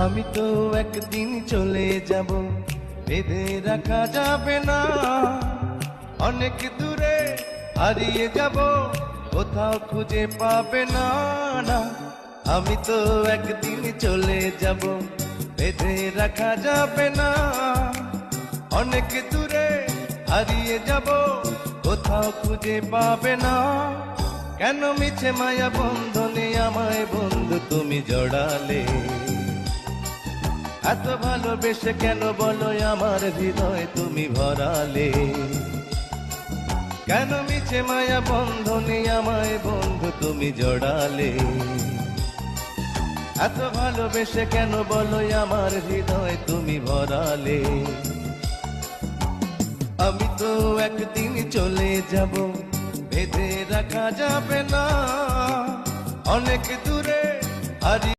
আমি তো একদিন চলে যাব, বেঁধে রাখা যাবে না। অনেক দূরে হারিয়ে যাব, কোথাও খুঁজে পাবে না। না, আমি তো একদিন চলে যাব, বেঁধে রাখা যাবে না। অনেক দূরে হারিয়ে যাব, কোথাও খুঁজে পাবে না। কেন মিছে মায়া বন্ধনে আমায় বন্ধু তুমি জড়ালে? এত ভালোবেসে কেন বলো আমার হৃদয় তুমি ভরালে? কেন মিছে মায়া বন্ধনে আমায় বন্ধু তুমি জড়ালে? এত ভালোবেসে কেন বলো আমার হৃদয় তুমি ভরালে? আমি তো একদিন চলে যাব, বেঁধে রাখা যাবে না। অনেক দূরে হারিয়ে